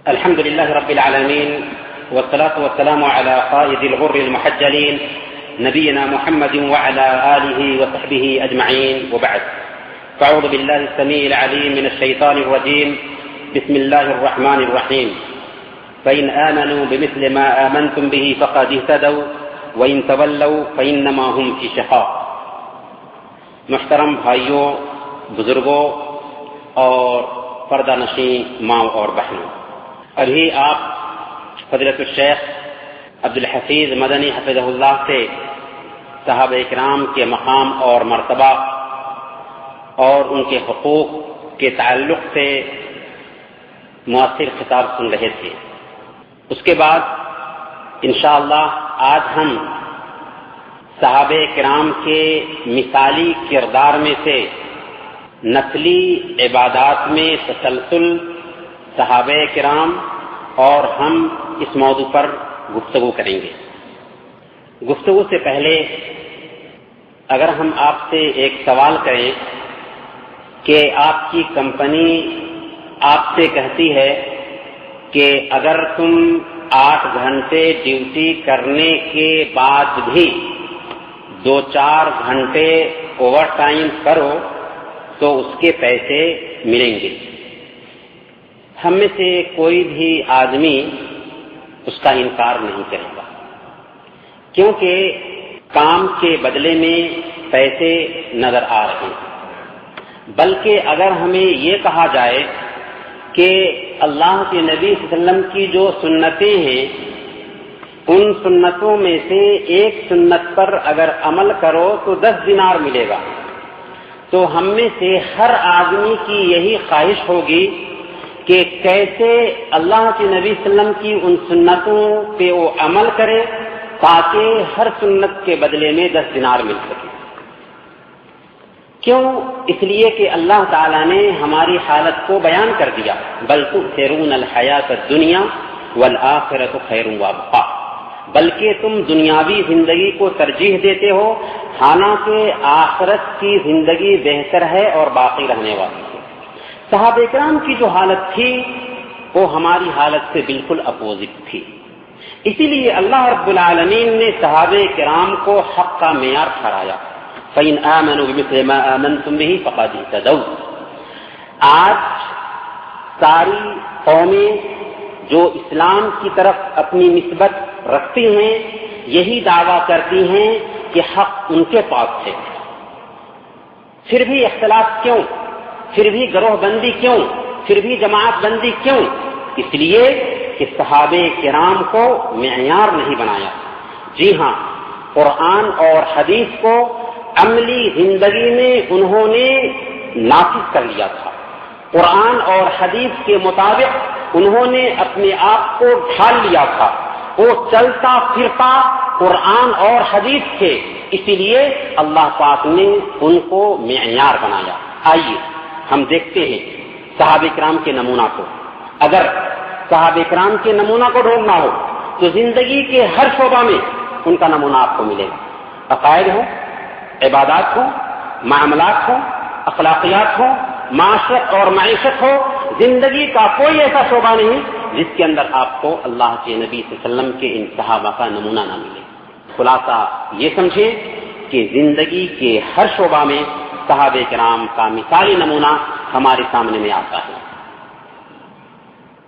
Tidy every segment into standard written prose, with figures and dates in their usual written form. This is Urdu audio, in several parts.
الحمد لله رب العالمين والصلاة والسلام على قائد الغر المحجلين نبينا محمد وعلى آله وصحبه أجمعين، وبعد. فأعوذ بالله السميع العليم من الشيطان الرجيم. بسم الله الرحمن الرحيم. فإن آمنوا بمثل ما آمنتم به فقد اهتدوا وإن تولوا فإنما هم في شقاق. محترم بھائیوں، بزرگوں اور پردہ نشین ماں اور بہنوں، ابھی آپ فضیلت الشیخ عبدالحفیظ مدنی حفظہ اللہ سے صحابہ اکرام کے مقام اور مرتبہ اور ان کے حقوق کے تعلق سے مؤثر خطاب سن رہے تھے. اس کے بعد انشاءاللہ آج ہم صحابہ کرام کے مثالی کردار میں سے نسلی عبادات میں تسلسل، صحابہ کرام اور ہم اس موضوع پر گفتگو کریں گے. گفتگو سے پہلے اگر ہم آپ سے ایک سوال کریں کہ آپ کی کمپنی آپ سے کہتی ہے کہ اگر تم 8 گھنٹے ڈیوٹی کرنے کے بعد بھی 2-4 گھنٹے اوور ٹائم کرو تو اس کے پیسے ملیں گے، ہم میں سے کوئی بھی آدمی اس کا انکار نہیں کرے گا، کیونکہ کام کے بدلے میں پیسے نظر آ رہے ہیں. بلکہ اگر ہمیں یہ کہا جائے کہ اللہ کے نبی صلی اللہ علیہ وسلم کی جو سنتیں ہیں ان سنتوں میں سے ایک سنت پر اگر عمل کرو تو 10 دینار ملے گا، تو ہم میں سے ہر آدمی کی یہی خواہش ہوگی کہ کیسے اللہ کے نبی صلی اللہ علیہ وسلم کی ان سنتوں پہ وہ عمل کرے تاکہ ہر سنت کے بدلے میں 10 دینار مل سکے. کیوں؟ اس لیے کہ اللہ تعالیٰ نے ہماری حالت کو بیان کر دیا، بل تؤثرون الحیات الدنیا والآخرۃ خیر وابقیٰ، بلکہ تم دنیاوی زندگی کو ترجیح دیتے ہو، حالانکہ آخرت کی زندگی بہتر ہے اور باقی رہنے والی ہے. صحابہ کرام کی جو حالت تھی وہ ہماری حالت سے بالکل اپوزٹ تھی. اسی لیے اللہ رب العالمین نے صحابہ کرام کو حق کا معیار ٹھہرایا. فَإِنْ آمَنُوا بِمِثْلِ مَا آمَنْتُمْ بِهِ فَقَدِ اهْتَدَوْا. آج ساری قومیں جو اسلام کی طرف اپنی نسبت رکھتی ہیں یہی دعویٰ کرتی ہیں کہ حق ان کے پاس ہے. پھر بھی اختلاف کیوں؟ پھر بھی گروہ بندی کیوں؟ پھر بھی جماعت بندی کیوں؟ اس لیے کہ صحابہ کرام کو معیار نہیں بنایا. جی ہاں، قرآن اور حدیث کو عملی زندگی میں انہوں نے نافذ کر لیا تھا. قرآن اور حدیث کے مطابق انہوں نے اپنے آپ کو ڈھال لیا تھا. وہ چلتا پھرتا قرآن اور حدیث تھے، اسی لیے اللہ پاک نے ان کو معیار بنایا. آئیے ہم دیکھتے ہیں صحابہ کرام کے نمونہ کو. اگر صحابہ کرام کے نمونہ کو ڈھونڈنا ہو تو زندگی کے ہر شعبہ میں ان کا نمونہ آپ کو ملے گا. عقائد ہو، عبادات ہو، معاملات ہو، اخلاقیات ہو، معاشرت اور معیشت ہو، زندگی کا کوئی ایسا شعبہ نہیں جس کے اندر آپ کو اللہ کے نبی صلی اللہ علیہ وسلم کے ان صحابہ کا نمونہ نہ ملے. خلاصہ یہ سمجھیں کہ زندگی کے ہر شعبہ میں صحابہ کرام کا مثالی نمونہ ہمارے سامنے میں آتا ہے.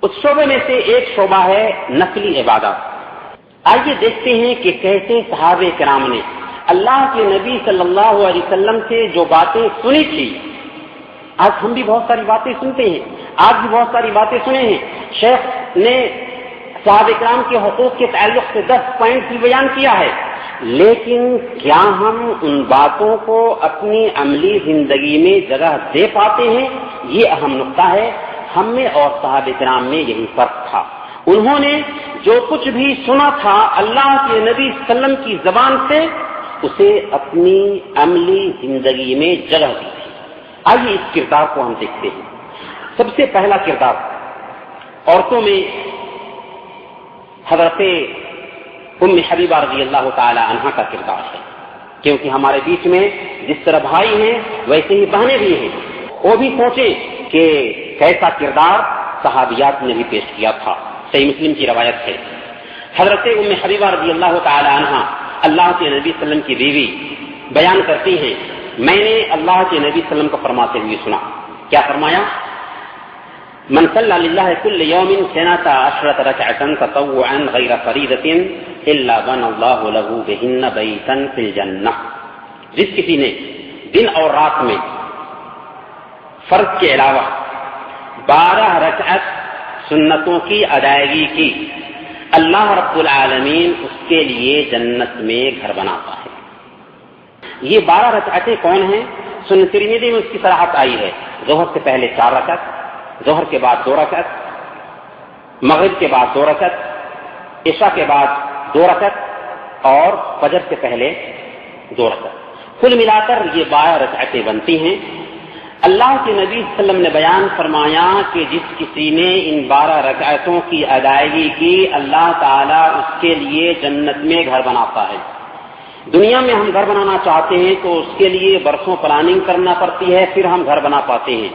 اس شعبے میں سے ایک شعبہ ہے نسلی عبادات. آئیے دیکھتے ہیں کہ کیسے صحابہ کرام نے اللہ کے نبی صلی اللہ علیہ وسلم سے جو باتیں سنی تھی. آج ہم بھی بہت ساری باتیں سنتے ہیں، آج بھی بہت ساری باتیں سنے ہیں. شیخ نے صحابہ کرام کے حقوق کے تعلق سے 10 پوائنٹ بھی بیان کیا ہے، لیکن کیا ہم ان باتوں کو اپنی عملی زندگی میں جگہ دے پاتے ہیں؟ یہ اہم نقطہ ہے. ہم میں اور صحابہ کرام میں یہی فرق تھا. انہوں نے جو کچھ بھی سنا تھا اللہ کے نبی صلی اللہ علیہ وسلم کی زبان سے اسے اپنی عملی زندگی میں جگہ دی تھی. آئیے اس کردار کو ہم دیکھتے ہیں. سب سے پہلا کردار عورتوں میں حضرت ام حبیبہ رضی اللہ تعالی عنہا کا کردار ہے، کیونکہ ہمارے بیچ میں جس طرح بھائی ہیں ویسے ہی بہنیں بھی ہیں. وہ بھی سوچیں کہ کیسا کردار صحابیات نے بھی پیش کیا تھا. صحیح مسلم کی روایت ہے. حضرت ام حبیبہ رضی اللہ تعالی عنہا اللہ کے نبی صلی اللہ علیہ وسلم کی بیوی بیان کرتی ہیں میں نے اللہ کے نبی صلی اللہ علیہ وسلم کو فرماتے ہوئے سنا. کیا فرمایا؟ من صلی للہ کل یوم 12 رکعۃ تطوعا غیر فریضۃ الا بنى اللہ له بہن بیتا فی الجنہ. جس کسی نے دن اور رات میں فرض کے علاوہ 12 رکعت سنتوں کی ادائیگی کی, اللہ رب العالمین اس کے لیے جنت میں گھر بناتا ہے. یہ 12 رکعتیں کون ہیں؟ سنن ترمذی میں اس کی صراحت آئی ہے. ظہر سے پہلے 4 رکعت, ظہر کے بعد 2 رکعت, مغرب کے بعد 2 رکعت, عشاء کے بعد 2 رکعت اور فجر سے پہلے 2 رکعت. کل ملا کر یہ 12 رکعتیں بنتی ہیں. اللہ کے نبی صلی اللہ علیہ وسلم نے بیان فرمایا کہ جس کسی نے ان 12 رکعتوں کی ادائیگی کی اللہ تعالیٰ اس کے لیے جنت میں گھر بناتا ہے. دنیا میں ہم گھر بنانا چاہتے ہیں تو اس کے لیے برسوں پلاننگ کرنا پڑتی ہے, پھر ہم گھر بنا پاتے ہیں.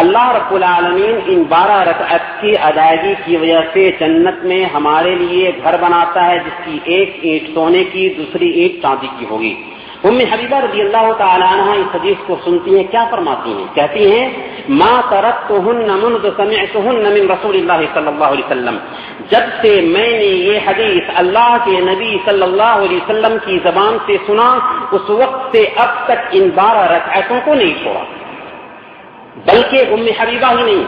اللہ رب العالمین ان 12 رکعت کی ادائیگی کی وجہ سے جنت میں ہمارے لیے گھر بناتا ہے جس کی ایک اینٹ سونے کی, دوسری اینٹ چاندی کی ہوگی. ام حبیبہ رضی اللہ تعالی عنہا اس حدیث کو سنتی ہیں, کیا فرماتی ہیں؟ کہتی ہیں ما ترکتہن منذ سمعتہن من رسول اللہ صلی اللہ علیہ وسلم, جب سے میں نے یہ حدیث اللہ کے نبی صلی اللہ علیہ وسلم کی زبان سے سنا اس وقت سے اب تک ان 12 رکعتوں کو نہیں چھوڑا. بلکہ ام حبیبہ ہی نہیں,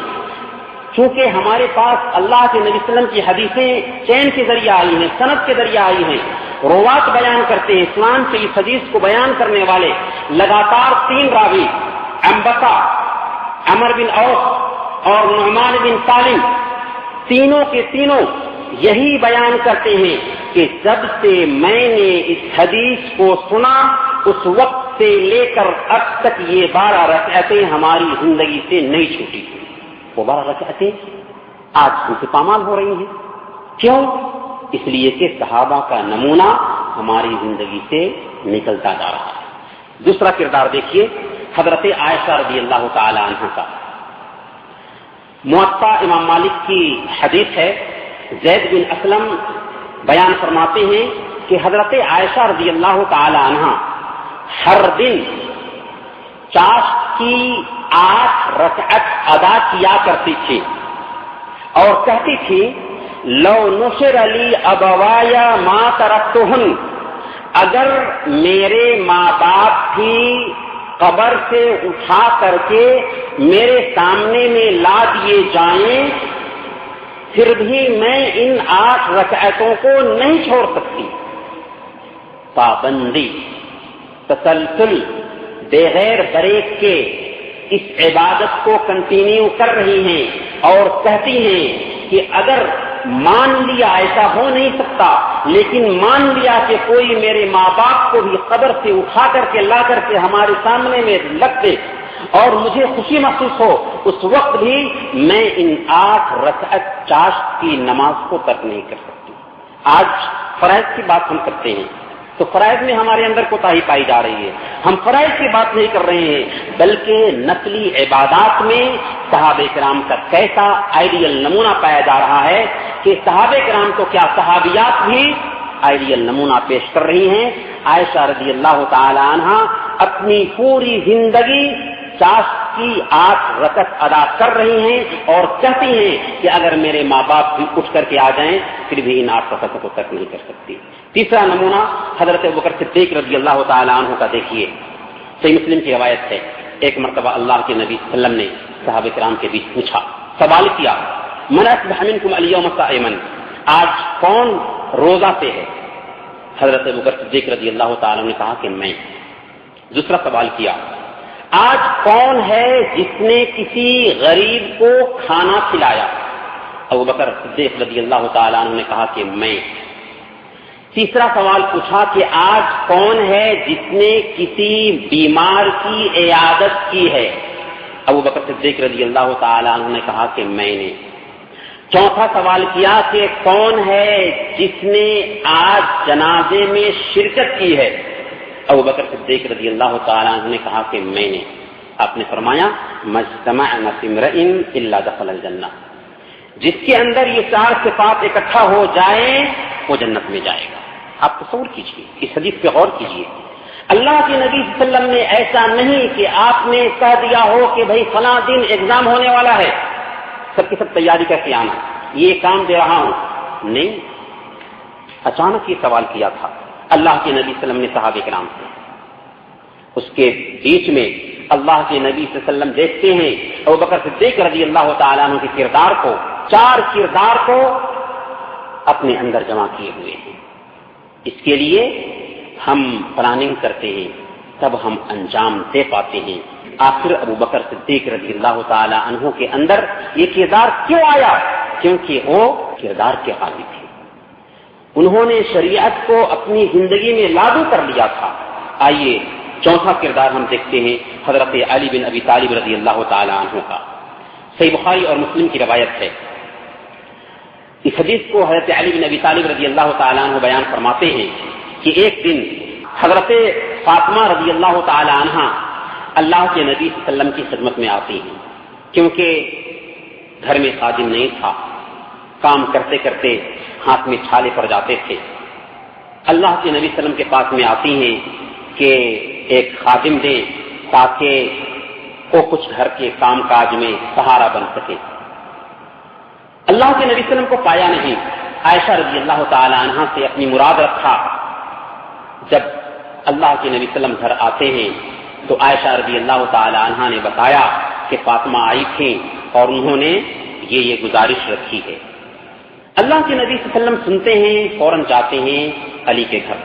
چونکہ ہمارے پاس اللہ کے نبی صلی اللہ علیہ وسلم کی حدیثیں چین کے ذریعے آئی ہیں, سند کے ذریعے آئی ہیں, روات بیان کرتے ہیں. اسلام سے اس حدیث کو بیان کرنے والے لگاتار 3 راوی انبسا, عمر بن اوس اور نعمان بن سالم, تینوں کے تینوں یہی بیان کرتے ہیں کہ جب سے میں نے اس حدیث کو سنا اس وقت سے لے کر اب تک یہ 12 رکعتیں ہماری زندگی سے نہیں چھوٹی. وہ 12 رکعتیں آج ہم سے پامال ہو رہی ہیں. کیوں؟ اس لیے کہ صحابہ کا نمونہ ہماری زندگی سے نکلتا جا رہا ہے. دوسرا کردار دیکھیے حضرت عائشہ رضی اللہ تعالی عنہا کا. موطا امام مالک کی حدیث ہے, زید بن اسلم بیان فرماتے ہیں کہ حضرت عائشہ رضی اللہ تعالی عنہا ہر دن چاشت کی 8 رکعت ادا کیا کرتی تھی اور کہتی تھی لو نشر علی ابوایا ما ترکتہن, اگر میرے ماں باپ بھی قبر سے اٹھا کر کے میرے سامنے میں لا دیے جائیں پھر بھی میں ان 8 رکعتوں کو نہیں چھوڑ سکتی. پابندی, تسلسل, بغیر بریک کے اس عبادت کو کنٹینیو کر رہی ہیں اور کہتی ہیں کہ اگر مان لیا ایسا ہو نہیں سکتا, لیکن مان لیا کہ کوئی میرے ماں باپ کو بھی قبر سے اٹھا کر کے لا کر کے ہمارے سامنے میں رکھ دے اور مجھے خوشی محسوس ہو, اس وقت بھی میں ان 8 رکعت چاشت کی نماز کو ترک نہیں کر سکتی. آج فرائض کی بات ہم کرتے ہیں تو فرائض میں ہمارے اندر کوتاہی پائی جا رہی ہے. ہم فرائض کی بات نہیں کر رہے ہیں بلکہ نفلی عبادات میں صحابہ کرام کا کیسا آئیڈیل نمونہ پایا جا رہا ہے کہ صحابہ کرام تو کیا صحابیات بھی آئیڈیل نمونہ پیش کر رہی ہیں. عائشہ رضی اللہ تعالی عنہا اپنی پوری زندگی چاشت کی 8 رکعت ادا کر رہی ہیں اور کہتی ہیں کہ اگر میرے ماں باپ بھی اٹھ کر کے آ جائیں پھر بھی ان 8 رکعتوں کو ترک نہیں کر سکتی. تیسرا نمونہ حضرت ابوبکر صدیق رضی اللہ تعالی عنہ کا دیکھیے. صحیح مسلم کی روایت ہے, ایک مرتبہ اللہ کے نبی صلی اللہ علیہ وسلم نے صحابہ کرام کے بیچ پوچھا, سوال کیا, من اصبح منکم اليوم صائما, آج کون روزہ سے ہے؟ حضرت ابوبکر صدیق رضی اللہ تعالی عنہ نے کہا کہ میں. دوسرا سوال کیا, آج کون ہے جس نے کسی غریب کو کھانا کھلایا؟ ابوبکر صدیق رضی اللہ تعالی عنہ نے کہا کہ میں. تیسرا سوال پوچھا کہ آج کون ہے جس نے کسی بیمار کی عیادت کی ہے؟ ابوبکر صدیق رضی اللہ تعالی عنہ نے کہا کہ میں نے. چوتھا سوال کیا کہ کون ہے جس نے آج جنازے میں شرکت کی ہے؟ ابوبکر صدیق رضی اللہ تعالی عنہ نے کہا کہ میں نے. آپ نے فرمایا مجتمع امرئ الا دخل الجنہ, جس کے اندر یہ 4 صفات اکٹھا ہو جائیں وہ جنت میں جائے گا۔ آپ تصور کیجیے، اس حدیث پہ غور کیجیے۔ اللہ کے نبی صلی اللہ علیہ وسلم نے ایسا نہیں کہ آپ نے کہہ دیا ہو کہ بھائی فلاں دن ایگزام ہونے والا ہے، سب کی سب تیاری کر کے آنا، یہ کام دے رہا ہوں، نہیں، اچانک یہ سوال کیا تھا اللہ کے نبی صلی اللہ علیہ وسلم نے صحابہ کرام سے۔ اس کے بیچ میں اللہ کے نبی صلی اللہ علیہ وسلم دیکھتے ہیں ابوبکر صدیق رضی اللہ تعالیٰ عنہ کے کردار کو، 4 کردار کو اپنے اندر جمع کیے ہوئے ہیں۔ اس کے لیے ہم پلاننگ کرتے ہیں، تب ہم انجام دے پاتے ہیں۔ آخر ابوبکر صدیق رضی اللہ تعالیٰ عنہ کے اندر یہ کردار کیوں آیا؟ کیونکہ وہ کردار کے عادی تھے، انہوں نے شریعت کو اپنی زندگی میں لاگو کر لیا تھا۔ آئیے چوتھا کردار ہم دیکھتے ہیں حضرت علی بن ابی طالب رضی اللہ تعالیٰ عنہ کا۔ صحیح بخاری اور مسلم کی روایت ہے، اس حدیث کو حضرت علی بن ابی طالب رضی اللہ تعالیٰ عنہ بیان فرماتے ہیں کہ ایک دن حضرت فاطمہ رضی اللہ تعالیٰ عنہ اللہ کے نبی صلی اللہ علیہ وسلم کی خدمت میں آتی ہیں، کیونکہ گھر میں خادم نہیں تھا، کام کرتے کرتے ہاتھ میں چھالے پڑ جاتے تھے۔ اللہ کے نبی صلی اللہ علیہ وسلم کے پاس میں آتی ہیں کہ ایک خادم دیں تاکہ وہ کچھ گھر کے کام کاج میں سہارا بن سکے۔ اللہ کے نبی صلی اللہ علیہ وسلم کو پایا نہیں، عائشہ رضی اللہ تعالی عنہا سے اپنی مراد رکھا۔ جب اللہ کے نبی صلی اللہ علیہ وسلم گھر آتے ہیں تو عائشہ رضی اللہ تعالی عنہا نے بتایا کہ فاطمہ آئی تھیں اور انہوں نے یہ گزارش رکھی ہے۔ اللہ کے نبی صلی اللہ علیہ وسلم سنتے ہیں، فوراً جاتے ہیں علی کے گھر۔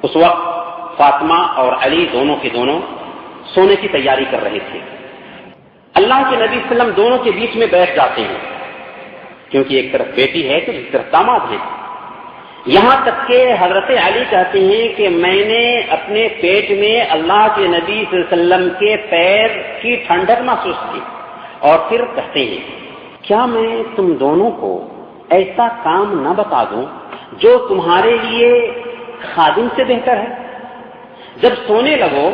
اس وقت فاطمہ اور علی دونوں کے دونوں سونے کی تیاری کر رہے تھے۔ اللہ کے نبی صلی اللہ علیہ وسلم دونوں کے بیچ میں بیٹھ جاتے ہیں، کیونکہ ایک طرف بیٹی ہے تو ایک طرف داماد ہے۔ یہاں تک کہ حضرت علی کہتے ہیں کہ میں نے اپنے پیٹ میں اللہ کے نبی صلی اللہ علیہ وسلم کے پیر کی ٹھنڈک محسوس کی، اور پھر کہتے ہیں کیا میں تم دونوں کو ایسا کام نہ بتا دوں جو تمہارے لیے خادم سے بہتر ہے؟ جب سونے لگو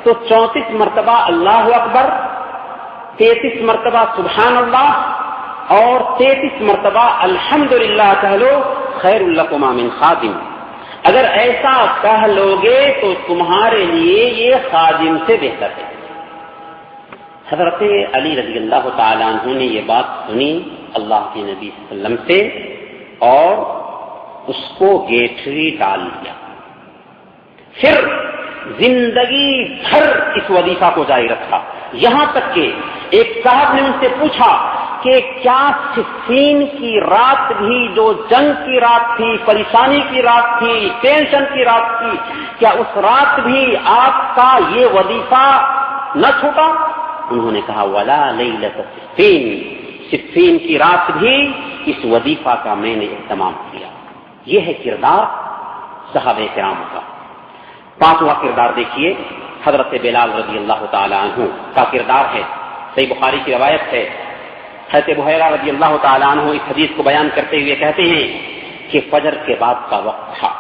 تو 34 مرتبہ اللہ اکبر، 33 مرتبہ سبحان اللہ اور 33 مرتبہ الحمدللہ کہہ لو، خیر لکما من خادم۔ اگر ایسا کہہ لوگے تو تمہارے لیے یہ خادم سے بہتر ہے۔ حضرت علی رضی اللہ تعالیٰ عنہ نے یہ بات سنی اللہ کے نبی صلی اللہ علیہ وسلم سے اور اس کو گیٹری ڈال دیا۔ پھر زندگی بھر اس وظیفہ کو جاری رکھا، یہاں تک کہ ایک صاحب نے ان سے پوچھا کہ کیا صفین کی رات بھی، جو جنگ کی رات تھی، پریشانی کی رات تھی، ٹینشن کی رات تھی، کیا اس رات بھی آپ کا یہ وظیفہ نہ چھوٹا؟ انہوں نے کہا ولا لیلۃ صفین، صفین کی رات بھی اس وظیفہ کا میں نے اہتمام کیا۔ یہ ہے کردار صحابہ کرام کا۔ پانچواں کردار دیکھیے، حضرت بلال رضی اللہ تعالی عنہ کا کردار ہے۔ صحیح بخاری کی روایت ہے، حضرت ابو ہریرہ رضی اللہ تعالی عنہ اس حدیث کو بیان کرتے ہوئے کہتے ہیں کہ فجر کے بعد کا وقت تھا،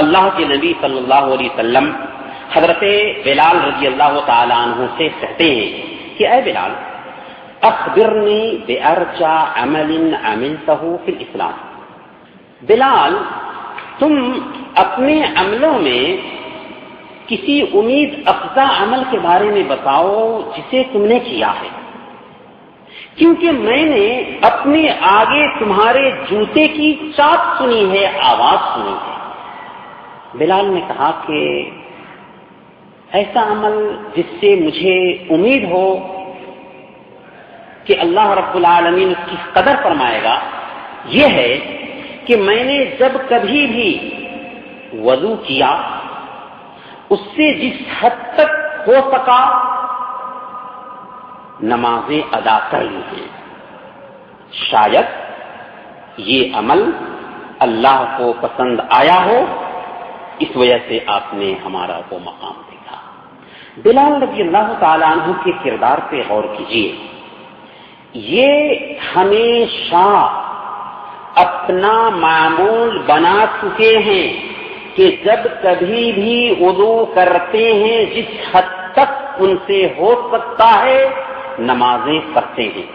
اللہ کے نبی صلی اللہ علیہ وسلم حضرت بلال رضی اللہ تعالی عنہ سے کہتے ہیں کہ اے بلال، اخبرنی بارجع عمل عملتہ فی الاسلام۔ بلال، تم اپنے عملوں میں کسی امید افزا عمل کے بارے میں بتاؤ جسے تم نے کیا ہے، کیونکہ میں نے اپنے آگے تمہارے جوتے کی چاپ سنی ہے، آواز سنی ہے۔ بلال نے کہا کہ ایسا عمل جس سے مجھے امید ہو کہ اللہ رب العالمین اس کی قدر فرمائے گا، یہ ہے کہ میں نے جب کبھی بھی وضو کیا اس سے جس حد تک ہو سکا نمازیں ادا کر لی ہیں۔ شاید یہ عمل اللہ کو پسند آیا ہو، اس وجہ سے آپ نے ہمارا وہ مقام دیکھا۔ بلال رضی اللہ تعالیٰ عنہ کے کردار پہ غور کیجیے، یہ ہمیشہ اپنا معمول بنا چکے ہیں کہ جب کبھی بھی وضو کرتے ہیں جس حد تک ان سے ہو سکتا ہے نمازیں پڑھتے ہیں۔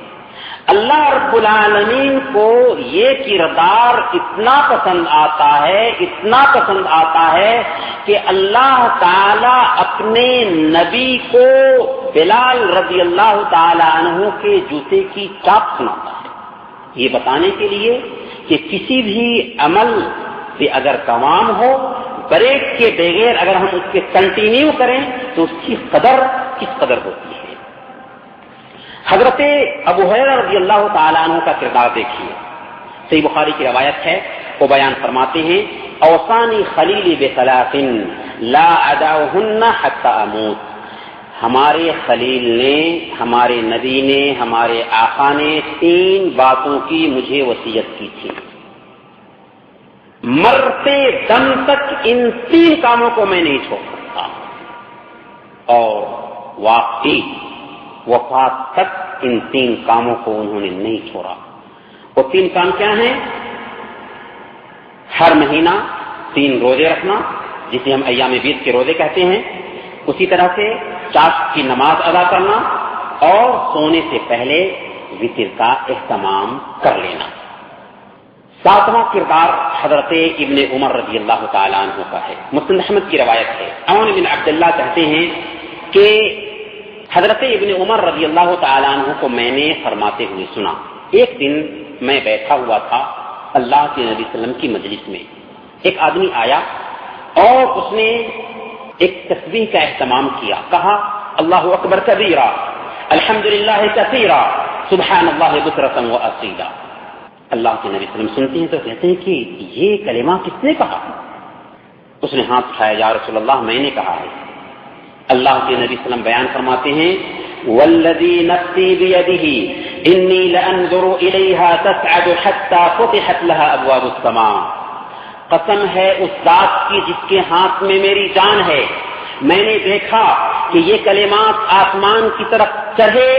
اللہ رب العالمین کو یہ کردار اتنا پسند آتا ہے کہ اللہ تعالی اپنے نبی کو بلال رضی اللہ تعالی عنہ کے جوتے کی چاپ سناتا ہے، یہ بتانے کے لیے کہ کسی بھی عمل سے اگر تمام ہو، بریک کے بغیر اگر ہم اس کے کنٹینیو کریں تو اس کی قدر کس قدر ہوتی ہے۔ حضرت ابو ہریرہ رضی اللہ تعالیٰ عنہ کا کردار دیکھیے، صحیح بخاری کی روایت ہے، وہ بیان فرماتے ہیں اوصانی خلیلی بثلاث لا ادعوہن حتی اموت، ہمارے خلیل نے، ہمارے نبی نے، ہمارے آقا نے 3 باتوں کی مجھے وصیت کی تھی، مرتے دم تک ان 3 کاموں کو میں نہیں چھوڑ سکتا، اور واقعی وفات تک ان 3 کاموں کو انہوں نے نہیں چھوڑا۔ وہ 3 کام کیا ہیں؟ ہر مہینہ 3 روزے رکھنا، جسے ہم ایام بیت کے روزے کہتے ہیں، اسی طرح سے چاشت کی نماز ادا کرنا، اور سونے سے پہلے وتر کا اہتمام کر لینا۔ 7واں کردار حضرت ابن عمر رضی اللہ تعالیٰ عنہ کا ہے، مسند احمد کی روایت ہے، عون بن عبداللہ کہتے ہیں کہ حضرت ابن عمر رضی اللہ تعالیٰ عنہ کو میں نے فرماتے ہوئے سنا، ایک دن میں بیٹھا ہوا تھا اللہ کے نبی صلی اللہ علیہ وسلم کی مجلس میں، ایک آدمی آیا اور اس نے ایک تسبیح کا اہتمام کیا، کہا اللہ اکبر کبیرا الحمدللہ کثیرا سبحان اللہ بکرۃ و اصیلا۔ اللہ کے نبی صلی اللہ علیہ وسلم سنتے ہیں تو کہتے ہیں کہ یہ کلمہ کس نے کہا؟ اس نے ہاتھ اٹھایا، یا رسول اللہ میں نے کہا ہے۔ اللہ کے نبی صلی اللہ علیہ وسلم بیان فرماتے ہیں والذی نفسی بیدہ انی لانظر الیہا تصعد حتی فتحت لها ابواب السماء، قسم ہے اس ذات کی جس کے ہاتھ میں میری جان ہے، میں نے دیکھا کہ یہ کلمات آسمان کی طرف چڑھے،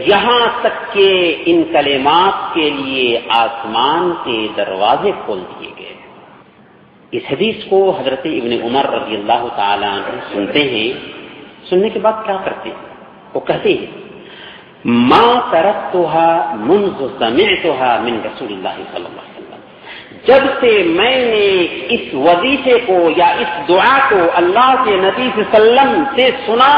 یہاں تک کہ ان کلمات کے لیے آسمان کے دروازے کھول دیے گئے۔ اس حدیث کو حضرت ابن عمر رضی اللہ تعالیٰ عنہ سنتے ہیں، سننے کے بعد کیا کرتے ہیں؟ وہ کہتے ہیں ما ترکتها منذ سمعتها من رسول اللہ صلی اللہ علیہ وسلم، جب سے میں نے اس وظیفے کو یا اس دعا کو اللہ کے نبی صلی اللہ علیہ وسلم سے سنا،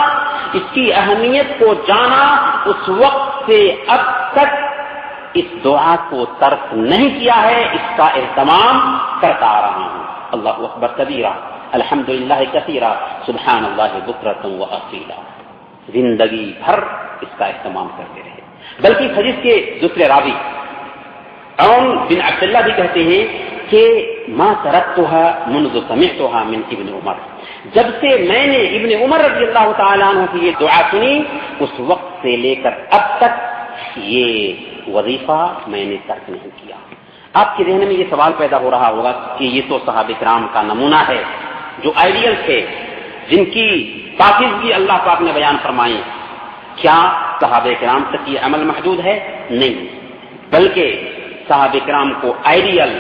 اس کی اہمیت کو جانا، اس وقت سے اب تک اس دعا کو ترک نہیں کیا ہے، اس کا اہتمام کرتا آ رہا ہوں۔ اللہ اکبر کبیرہ الحمدللہ کثیرہ سبحان اللہ بکرۃ و اصیلا، زندگی بھر اس کا اہتمام کرتے رہے۔ بلکہ حدیث کے دوسرے راوی عون بن عبداللہ بھی کہتے ہیں کہ ما ترکتها منذ سمعتها من ابن عمر، جب سے میں نے ابن عمر رضی اللہ تعالیٰ عنہ کی یہ دعا سنی، اس وقت سے لے کر اب تک یہ وظیفہ میں نے ترک نہیں کیا۔ آپ کے ذہن میں یہ سوال پیدا ہو رہا ہوگا کہ یہ تو صحابہ کرام کا نمونہ ہے جو آئیڈیل تھے، جن کی پاکیزگی اللہ پاک نے بیان فرمائی، کیا صحابہ کرام تک یہ عمل محدود ہے؟ نہیں، بلکہ صحابہ کرام کو آئیڈیل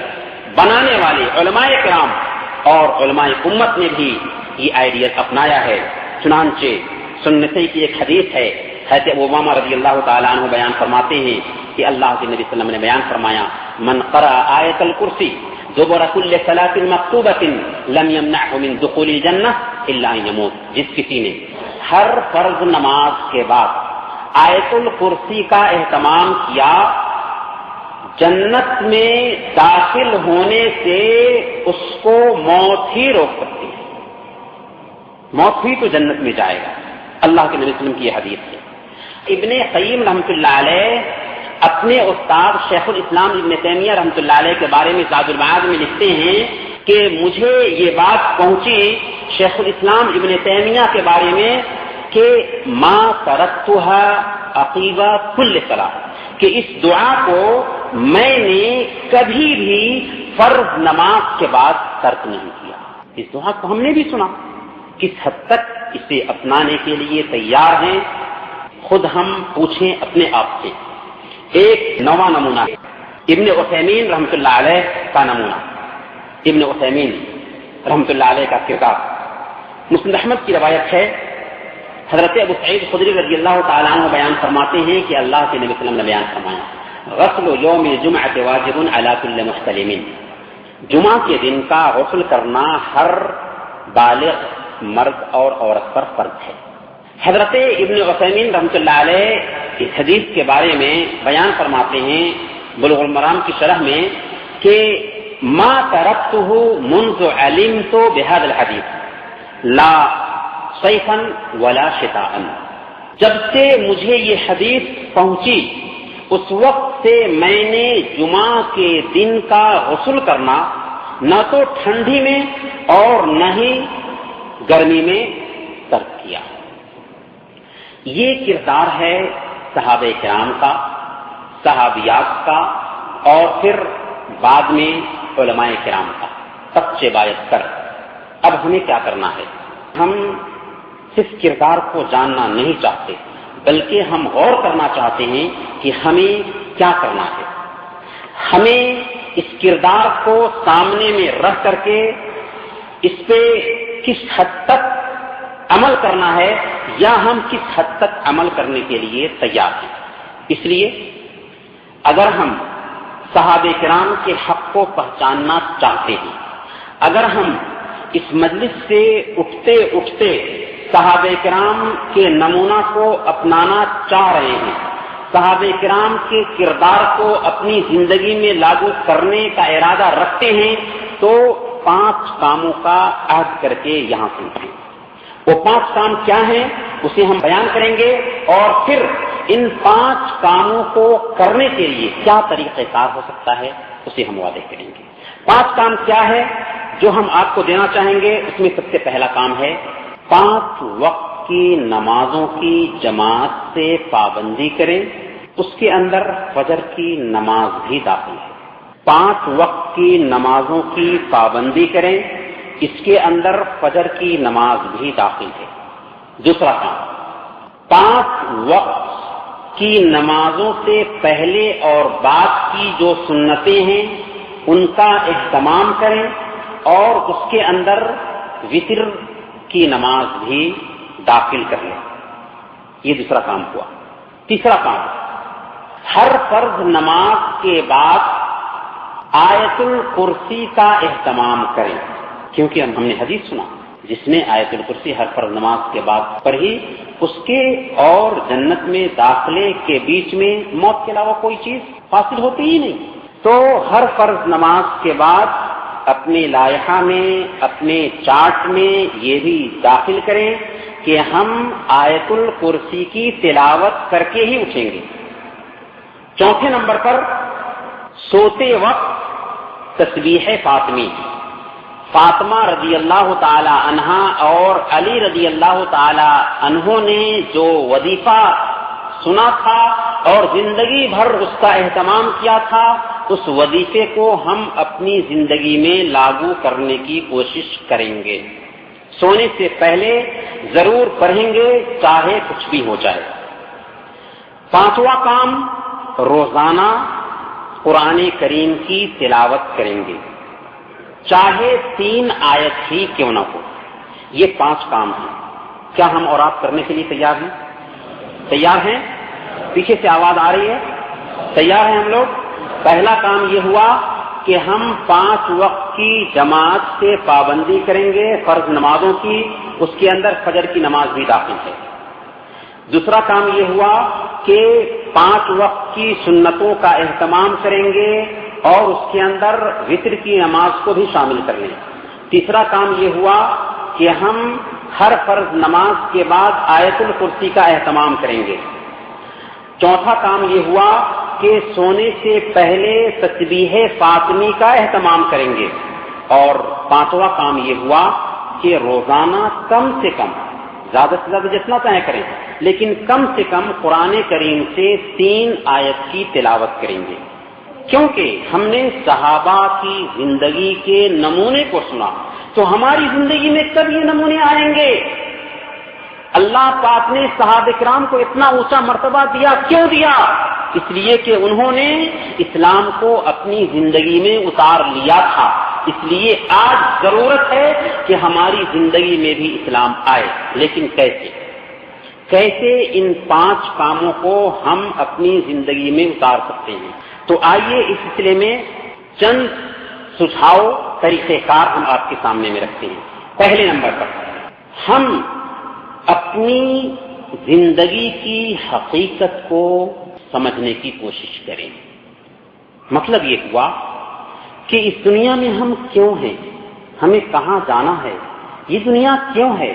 بنانے والے علماء کرام اور علماء امت نے بھی یہ آئیڈیل اپنایا ہے۔ چنانچہ سنتی کی ایک حدیث ہے، حضرت ابو امامہ رضی اللہ تعالیٰ عنہ بیان فرماتے ہیں کہ اللہ کے نبی صلی اللہ علیہ وسلم نے بیان فرمایا من قرأ آیت الکرسی دبر کل صلاۃ مکتوبۃ لم یمنعہ من دخول الجنہ الا ان یموت، جس کسی نے ہر فرض نماز کے بعد آیت الکرسی کا اہتمام کیا، جنت میں داخل ہونے سے اس کو موت ہی روک سکتی ہے، موت ہی تو جنت میں جائے گا۔ اللہ کے نبی صلی اللہ علیہ وسلم کی یہ حدیث ہے۔ ابن قیم رحمۃ اللہ علیہ اپنے استاد شیخ الاسلام ابن تیمیہ رحمۃ اللہ علیہ کے بارے میں زاد المعاد میں لکھتے ہیں کہ مجھے یہ بات پہنچی شیخ الاسلام ابن تیمیہ کے بارے میں کہ ما ترکتها عقیب کل صلاۃ، کہ اس دعا کو میں نے کبھی بھی فرض نماز کے بعد ترک نہیں کیا۔ اس دعا کو ہم نے بھی سنا، کس حد تک اسے اپنانے کے لیے تیار ہیں؟ خود ہم پوچھیں اپنے آپ سے۔ ایک نواں نمونہ ہے ابن عثیمین رحمۃ اللہ علیہ کا نمونہ، ابن عثیمین رحمۃ اللہ علیہ کا کردار۔ مسند احمد کی روایت ہے، حضرت ابو سعید خدری رضی اللہ تعالیٰ عنہ بیان فرماتے ہیں کہ اللہ کے نبی صلی اللہ علیہ وسلم نے بیان فرمایا غسل یوم الجمعۃ واجب علی کل محتلم، جمعہ کے دن کا غسل کرنا ہر بالغ مرد اور عورت پر فرض ہے۔ حضرت ابن عثیمین رحمۃ اللہ علیہ اس حدیث کے بارے میں بیان فرماتے ہیں بلوغ المرام کی شرح میں کہ ما ترکتہ منذ علمت بهذا الحدیث لا صیفا ولا شتاء، جب سے مجھے یہ حدیث پہنچی اس وقت سے میں نے جمعہ کے دن کا غسل کرنا نہ تو ٹھنڈی میں اور نہ ہی گرمی میں ترک کیا۔ یہ کردار ہے صحابہ کرام کا، صحابیات کا، اور پھر بعد میں علماء کرام کا، سچے بایت کر۔ اب ہمیں کیا کرنا ہے؟ ہم صرف کردار کو جاننا نہیں چاہتے، بلکہ ہم غور کرنا چاہتے ہیں کہ ہمیں کیا کرنا ہے۔ ہمیں اس کردار کو سامنے میں رکھ کر کے اس پہ کس حد تک عمل کرنا ہے، یا ہم کس حد تک عمل کرنے کے لیے تیار ہیں۔ اس لیے اگر ہم صحابہ کرام کے حق کو پہچاننا چاہتے ہیں، اگر ہم اس مجلس سے اٹھتے اٹھتے صحابہ کرام کے نمونہ کو اپنانا چاہ رہے ہیں، صحابہ کرام کے کردار کو اپنی زندگی میں لاگو کرنے کا ارادہ رکھتے ہیں، تو 5 کاموں کا عہد کر کے یہاں سے اٹھیں۔ وہ 5 کام کیا ہیں اسے ہم بیان کریں گے، اور پھر ان 5 کاموں کو کرنے کے لیے کیا طریقہ کار ہو سکتا ہے اسے ہم واضح کریں گے۔ 5 کام کیا ہے جو ہم آپ کو دینا چاہیں گے؟ اس میں سب سے پہلا کام ہے 5 وقت کی نمازوں کی جماعت سے پابندی کریں، اس کے اندر فجر کی نماز بھی داخل ہے۔ 5 وقت کی نمازوں کی پابندی کریں، اس کے اندر فجر کی نماز بھی داخل ہے۔ دوسرا کام، 5 وقت کی نمازوں سے پہلے اور بعد کی جو سنتیں ہیں ان کا اہتمام کریں، اور اس کے اندر وتر کی نماز بھی داخل کر لیں۔ یہ دوسرا کام ہوا۔ تیسرا کام، ہر فرض نماز کے بعد آیت الکرسی کا اہتمام کریں، کیونکہ ہم نے حدیث سنا جس نے آیت الکرسی ہر فرض نماز کے بعد پڑھی اس کے اور جنت میں داخلے کے بیچ میں موت کے علاوہ کوئی چیز حاصل ہوتی ہی نہیں۔ تو ہر فرض نماز کے بعد اپنے لائحہ میں، اپنے چارٹ میں یہ بھی داخل کریں کہ ہم آیت الکرسی کی تلاوت کر کے ہی اٹھیں گے۔ چوتھے نمبر پر سوتے وقت تسبیح فاطمی، فاطمہ رضی اللہ تعالی عنہا اور علی رضی اللہ تعالی عنہ نے جو وظیفہ سنا تھا اور زندگی بھر اس کا اہتمام کیا تھا، اس وظیفے کو ہم اپنی زندگی میں لاگو کرنے کی کوشش کریں گے۔ سونے سے پہلے ضرور پڑھیں گے، چاہے کچھ بھی ہو جائے۔ 5واں کام، روزانہ قرآن کریم کی تلاوت کریں گے، چاہے 3 آیت ہی کیوں نہ ہو۔ یہ 5 کام ہیں۔ کیا ہم اور آپ کرنے کے لیے تیار ہیں؟ تیار ہیں؟ پیچھے سے آواز آ رہی ہے؟ تیار ہیں ہم لوگ؟ پہلا کام یہ ہوا کہ ہم 5 وقت کی جماعت سے پابندی کریں گے فرض نمازوں کی، اس کے اندر فجر کی نماز بھی داخل ہے۔ دوسرا کام یہ ہوا کہ 5 وقت کی سنتوں کا اہتمام کریں گے اور اس کے اندر وتر کی نماز کو بھی شامل کر لیں۔ تیسرا کام یہ ہوا کہ ہم ہر فرض نماز کے بعد آیت الکرسی کا اہتمام کریں گے۔ چوتھا کام یہ ہوا کہ سونے سے پہلے تسبیح فاطمی کا اہتمام کریں گے، اور 5واں کام یہ ہوا کہ روزانہ کم سے کم، زیادہ سے زیادہ جتنا چاہے کریں، لیکن کم سے کم قرآن کریم سے 3 آیت کی تلاوت کریں گے، کیونکہ ہم نے صحابہ کی زندگی کے نمونے کو سنا، تو ہماری زندگی میں کب یہ نمونے آئیں گے؟ اللہ پاک نے صحابہ کرام کو اتنا اونچا مرتبہ دیا، کیوں دیا؟ اس لیے کہ انہوں نے اسلام کو اپنی زندگی میں اتار لیا تھا۔ اس لیے آج ضرورت ہے کہ ہماری زندگی میں بھی اسلام آئے، لیکن کیسے؟ کیسے ان 5 کاموں کو ہم اپنی زندگی میں اتار سکتے ہیں. تو آئیے اس سلسلے میں چند سجھاؤ طریقہ کار ہم آپ کے سامنے میں رکھتے ہیں. پہلے نمبر پر ہم اپنی زندگی کی حقیقت کو سمجھنے کی کوشش کریں. مطلب یہ ہوا کہ اس دنیا میں ہم کیوں ہیں، ہمیں کہاں جانا ہے، یہ دنیا کیوں ہے،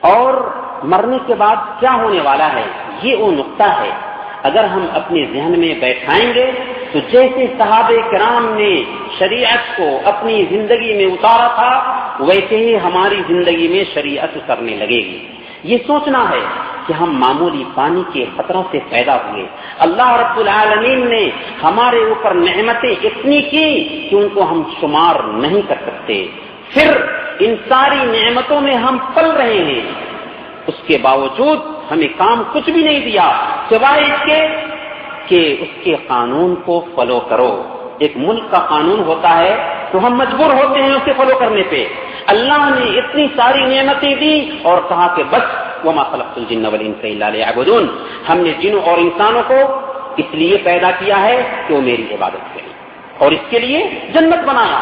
اور مرنے کے بعد کیا ہونے والا ہے. یہ وہ نقطہ ہے. اگر ہم اپنے ذہن میں بیٹھائیں گے تو جیسے صحابہ کرام نے شریعت کو اپنی زندگی میں اتارا تھا ویسے ہی ہماری زندگی میں شریعت اترنے لگے گی. یہ سوچنا ہے کہ ہم معمولی پانی کے قطرہ سے پیدا ہوئے. اللہ رب العالمین نے ہمارے اوپر نعمتیں اتنی کی کہ ان کو ہم شمار نہیں کر سکتے. پھر ان ساری نعمتوں میں ہم پل رہے ہیں، اس کے باوجود ہمیں کام کچھ بھی نہیں دیا سوائے اس کے کہ اس کے قانون کو فالو کرو. ایک ملک کا قانون ہوتا ہے تو ہم مجبور ہوتے ہیں اسے فالو کرنے پہ. اللہ نے اتنی ساری نعمتیں دی اور کہا کہ بس وما خلقت الجن والانس الا ليعبدون، ہم نے جنوں اور انسانوں کو اس لیے پیدا کیا ہے کہ وہ میری عبادت کریں، اور اس کے لیے جنت بنایا،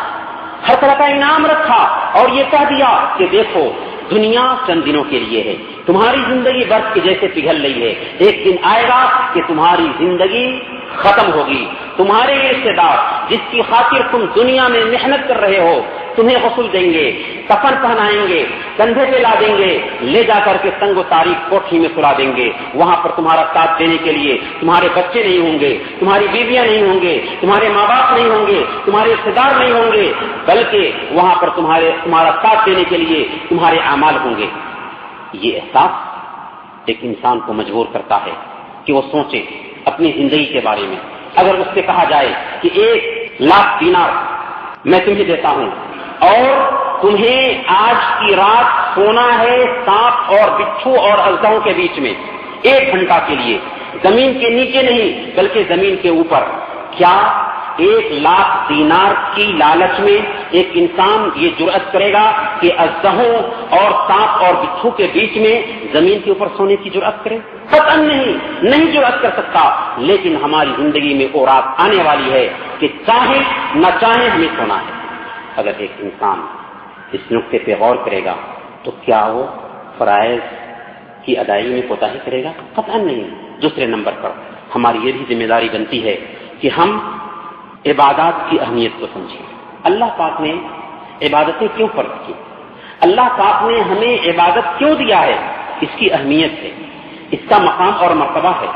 ہر طرح کا انعام رکھا، اور یہ کہہ دیا کہ دیکھو دنیا چند دنوں کے لیے ہے، تمہاری زندگی برف کے جیسے پگھل رہی ہے، ایک دن آئے گا کہ تمہاری زندگی ختم ہوگی. تمہارے رشتے دار جس کی خاطر تم دنیا میں محنت کر رہے ہو تمہیں غسل دیں گے، کفن پہنائیں گے، کندھے پہ لا دیں گے، لے جا کر کے تنگ و تاریک کوٹھی میں سلا دیں گے. وہاں پر تمہارا ساتھ دینے کے لیے تمہارے بچے نہیں ہوں گے، تمہاری بیویاں نہیں ہوں گے، تمہارے ماں باپ نہیں ہوں گے، تمہارے رشتے دار نہیں ہوں گے، بلکہ وہاں پر تمہارا ساتھ دینے کے لیے تمہارے اعمال ہوں گے. یہ احساس ایک انسان کو مجبور کرتا ہے کہ وہ سوچے اپنی زندگی کے بارے میں. اگر اس سے کہا جائے کہ 1,00,000 دینار میں تمہیں دیتا ہوں اور تمہیں آج کی رات سونا ہے سانپ اور بچھو اور اژدہوں کے بیچ میں 1 گھنٹہ کے لیے، زمین کے نیچے نہیں بلکہ زمین کے اوپر، کیا 1,00,000 دینار کی لالچ میں ایک انسان یہ جرأت کرے گا کہ اژدہوں اور سانپ اور بچھو کے بیچ میں زمین کے اوپر سونے کی جرأت کرے؟ قطعاً نہیں جرأت کر سکتا. لیکن ہماری زندگی میں وہ رات آنے والی ہے کہ چاہے نہ چاہے ہمیں سونا ہے. اگر ایک انسان اس نقطے پہ غور کرے گا تو کیا وہ فرائض کی ادائیگی میں کوتاہی کرے گا؟ قطعاً نہیں. دوسرے نمبر پر ہماری یہ بھی ذمہ داری بنتی ہے کہ ہم عبادات کی اہمیت کو سمجھیں. اللہ پاک نے عبادتیں کیوں فرض کی؟ اللہ پاک نے ہمیں عبادت کیوں دیا ہے؟ اس کی اہمیت ہے، اس کا مقام اور مرتبہ ہے.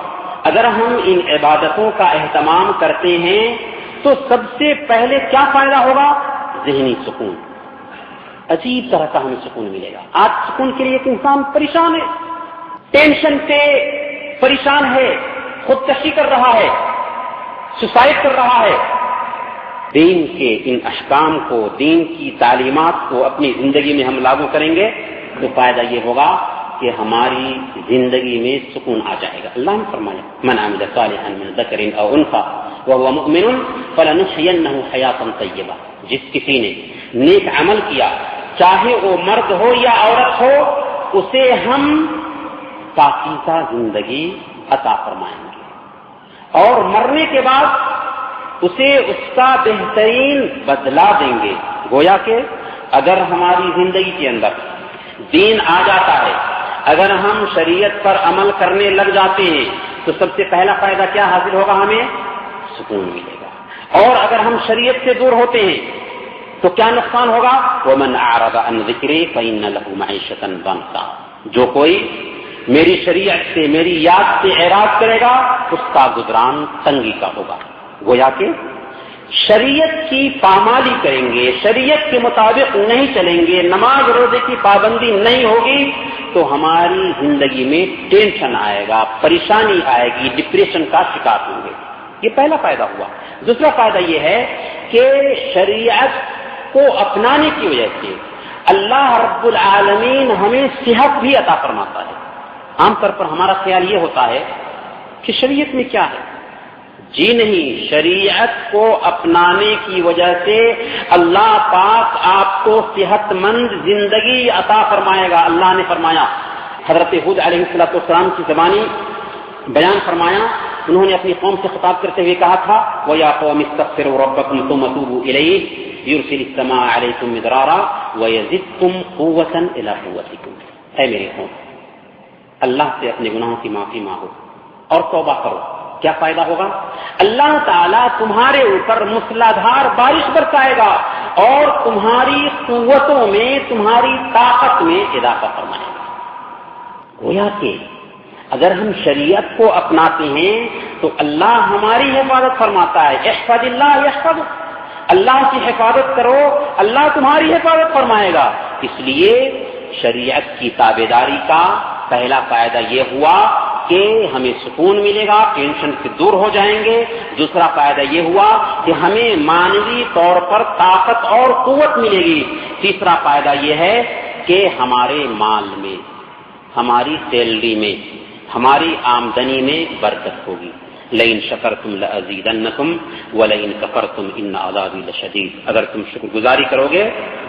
اگر ہم ان عبادتوں کا اہتمام کرتے ہیں تو سب سے پہلے کیا فائدہ ہوگا؟ ذہنی سکون. عجیب طرح کا ہمیں سکون ملے گا. آج سکون کے لیے ایک انسان پریشان ہے، ٹینشن سے پریشان ہے، خودکشی کر رہا ہے، سوسائڈ کر رہا ہے. دین کے ان احکام کو، دین کی تعلیمات کو اپنی زندگی میں ہم لاگو کریں گے تو فائدہ یہ ہوگا کہ ہماری زندگی میں سکون آ جائے گا. اللہ نے فرمایا من عمل صالحا من ذکر او انثى وهو مؤمن فلنحيينه حیاة طیبہ. جس کسی نے نیک عمل کیا چاہے وہ مرد ہو یا عورت ہو اسے ہم پاکیزہ زندگی عطا فرمائیں گے اور مرنے کے بعد اسے اس کا بہترین بدلہ دیں گے. گویا کہ اگر ہماری زندگی کے اندر دین آ جاتا ہے، اگر ہم شریعت پر عمل کرنے لگ جاتے ہیں تو سب سے پہلا فائدہ کیا حاصل ہوگا؟ ہمیں سکون ملے گا. اور اگر ہم شریعت سے دور ہوتے ہیں تو کیا نقصان ہوگا؟ وَمَنْ أَعْرَضَ عَنْ ذِكْرِي فَإِنَّ لَهُ مَعِيشَةً ضَنْكًا. جو کوئی میری شریعت سے، میری یاد سے اعراض کرے گا اس کا گزران تنگی کا ہوگا. گویا کہ شریعت کی پامالی کریں گے، شریعت کے مطابق نہیں چلیں گے، نماز روزے کی پابندی نہیں ہوگی تو ہماری زندگی میں ٹینشن آئے گا، پریشانی آئے گی، ڈپریشن کا شکار ہوں گے. یہ پہلا فائدہ ہوا. دوسرا فائدہ یہ ہے کہ شریعت کو اپنانے کی وجہ سے اللہ رب العالمین ہمیں صحت بھی عطا فرماتا ہے. عام طور پر ہمارا خیال یہ ہوتا ہے کہ شریعت میں کیا ہے؟ جی نہیں، شریعت کو اپنانے کی وجہ سے اللہ پاک آپ کو صحت مند زندگی عطا فرمائے گا. اللہ نے فرمایا حضرت ہود علیہ السلام کی زبانی بیان فرمایا. انہوں نے اپنی قوم سے خطاب کرتے ہوئے کہا تھا وَيَا قَوْمِ اسْتَغْفِرُوا رَبَّكُمْ ثُمَّ تُوبُوا إِلَيْهِ يُرْسِلِ السَّمَاءَ عَلَيْكُمْ مِدْرَارًا وَيَزِدْكُمْ قُوَّةً إِلَىٰ قُوَّتِكُمْ. اے میری قوم، اللہ سے اپنے گناہوں کی معافی مانگو اور توبہ کرو. کیا فائدہ ہوگا؟ اللہ تعالیٰ تمہارے اوپر موسلادھار بارش برسائے گا اور تمہاری قوتوں میں، تمہاری طاقت میں اضافہ فرمائے گا. گویا کہ اگر ہم شریعت کو اپناتے ہیں تو اللہ ہماری حفاظت فرماتا ہے. احفظ اللہ یحفظ، اللہ کی حفاظت کرو، اللہ تمہاری حفاظت فرمائے گا. اس لیے شریعت کی تابعداری کا پہلا فائدہ یہ ہوا کہ ہمیں سکون ملے گا، ٹینشن سے دور ہو جائیں گے. دوسرا فائدہ یہ ہوا کہ ہمیں مانوی طور پر طاقت اور قوت ملے گی. تیسرا فائدہ یہ ہے کہ ہمارے مال میں، ہماری سیلری میں، ہماری آمدنی میں برکت ہوگی. لئن شکرتم لازیدنکم ولئن کفرتم ان عذابی لشدید. اگر تم شکر گزاری کرو گے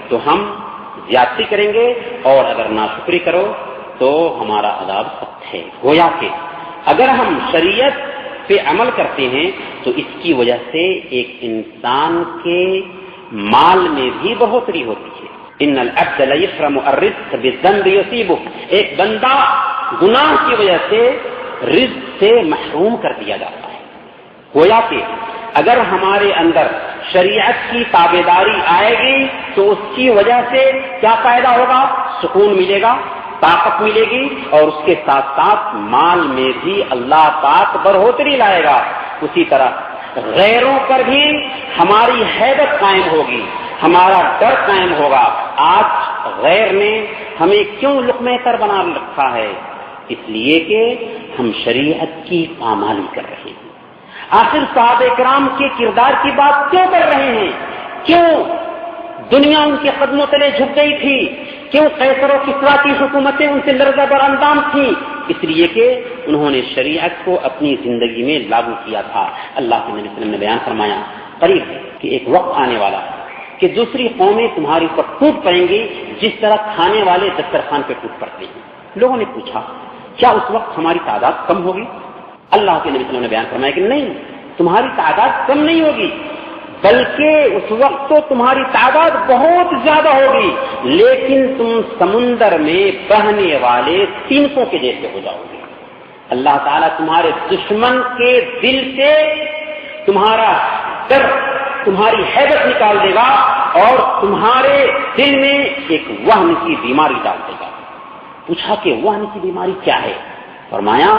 تو ہم زیادتی کریں گے اور اگر ناشکری کرو تو ہمارا عذاب سخت ہے. گویا کہ اگر ہم شریعت پہ عمل کرتے ہیں تو اس کی وجہ سے ایک انسان کے مال میں بھی بڑھوتری ہوتی ہے. ان العبد لیحرم الرزق بالذنب یصیبہ. ایک بندہ گناہ کی وجہ سے رزق سے محروم کر دیا جاتا ہے. گویا کہ اگر ہمارے اندر شریعت کی تابعداری آئے گی تو اس کی وجہ سے کیا فائدہ ہوگا؟ سکون ملے گا، طاقت ملے گی اور اس کے ساتھ ساتھ مال میں بھی اللہ پاک بڑھوتری لائے گا. اسی طرح غیروں پر بھی ہماری ہیبت قائم ہوگی، ہمارا ڈر قائم ہوگا. آج غیر نے ہمیں کیوں لقمہ تر بنا رکھا ہے؟ اس لیے کہ ہم شریعت کی پامالی کر رہے ہیں. آخر صحابہ کرام کے کردار کی بات کیوں کر رہے ہیں؟ کیوں دنیا ان کے قدموں تلے جھک گئی تھی؟ کیوں قیصر و کسریٰ کی حکومتیں ان سے لرزہ بر اندام تھیں؟ اس لیے کہ انہوں نے شریعت کو اپنی زندگی میں لاگو کیا تھا. اللہ کے نبی صلی اللہ علیہ وسلم نے بیان فرمایا قریب ہے کہ ایک وقت آنے والا ہے کہ دوسری قومیں تمہاری پر ٹوٹ پڑیں گی جس طرح کھانے والے دسترخوان پہ ٹوٹ پڑتے ہیں. لوگوں نے پوچھا کیا اس وقت ہماری تعداد کم ہوگی؟ اللہ کے نبی صلی اللہ علیہ وسلم نے بیان فرمایا کہ نہیں، تمہاری تعداد کم نہیں ہوگی، بلکہ اس وقت تو تمہاری تعداد بہت زیادہ ہوگی، لیکن تم سمندر میں بہنے والے تینکوں کے جیسے ہو جاؤ گے. اللہ تعالیٰ تمہارے دشمن کے دل سے تمہارا ڈر، تمہاری ہیبت نکال دے گا اور تمہارے دل میں ایک وہن کی بیماری ڈال دے گا. پوچھا کہ وہن کی بیماری کیا ہے؟ فرمایا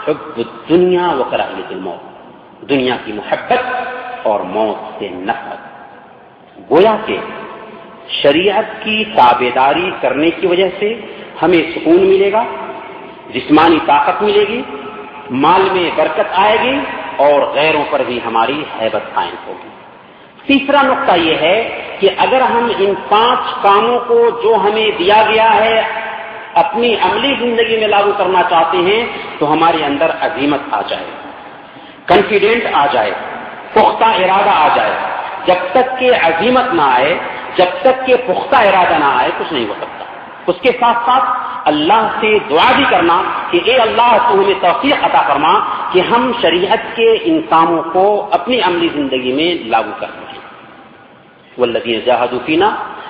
حب الدنیا وکراہیت الموت، دنیا کی محبت اور موت سے نفرت. گویا کہ شریعت کی تابعداری کرنے کی وجہ سے ہمیں سکون ملے گا، جسمانی طاقت ملے گی، مال میں برکت آئے گی اور غیروں پر بھی ہماری ہیبت قائم ہوگی. تیسرا نقطہ یہ ہے کہ اگر ہم ان 5 کاموں کو جو ہمیں دیا گیا ہے اپنی عملی زندگی میں لاگو کرنا چاہتے ہیں تو ہمارے اندر عزیمت آ جائے، کانفیڈنٹ آ جائے، پختہ ارادہ آ جائے. جب تک کہ عزیمت نہ آئے، جب تک کہ پختہ ارادہ نہ آئے کچھ نہیں ہو سکتا. اس کے ساتھ ساتھ اللہ سے دعا بھی کرنا کہ اے اللہ تو ہمیں توفیق عطا فرما کہ ہم شریعت کے ان کاموں کو اپنی عملی زندگی میں لاگو کر سکیں. والذین جاہدوا فینا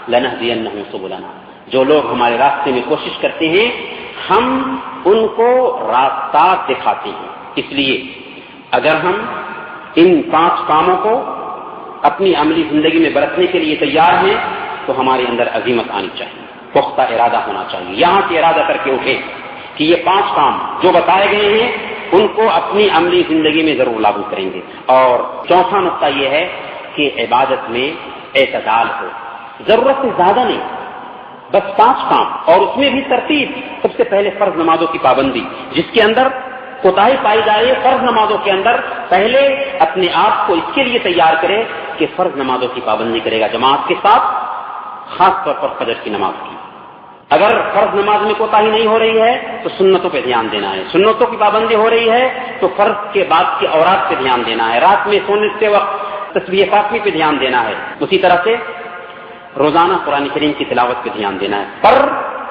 لنہدینہم سبلنا. جو لوگ ہمارے راستے میں کوشش کرتے ہیں ہم ان کو راستہ دکھاتے ہیں. اس لیے اگر ہم ان 5 کاموں کو اپنی عملی زندگی میں برتنے کے لیے تیار ہیں تو ہمارے اندر عزیمت آنی چاہیے، پختہ ارادہ ہونا چاہیے. یہاں سے ارادہ کر کے اٹھے کہ یہ 5 کام جو بتائے گئے ہیں ان کو اپنی عملی زندگی میں ضرور لاگو کریں گے. اور چوتھا نقطہ یہ ہے کہ عبادت میں اعتدال ہو، ضرورت سے زیادہ نہیں، بس 5 کام اور اس میں بھی ترتیب. سب سے پہلے فرض نمازوں کی پابندی، جس کے اندر کوتاہی پائی جا رہی ہے فرض نمازوں کے اندر پہلے اپنے آپ کو اس کے لیے تیار کرے کہ فرض نمازوں کی پابندی کرے گا جماعت کے ساتھ، خاص طور پر فجر کی نماز کی. اگر فرض نماز میں کوتاہی نہیں ہو رہی ہے تو سنتوں پہ دھیان دینا ہے، سنتوں کی پابندی ہو رہی ہے تو فرض کے بعد کے اوراد پہ دھیان دینا ہے، رات میں سونے کے وقت تسبیح فاطمی پہ دھیان دینا ہے، اسی طرح سے روزانہ قرآن کریم کی تلاوت پہ دھیان دینا ہے. پر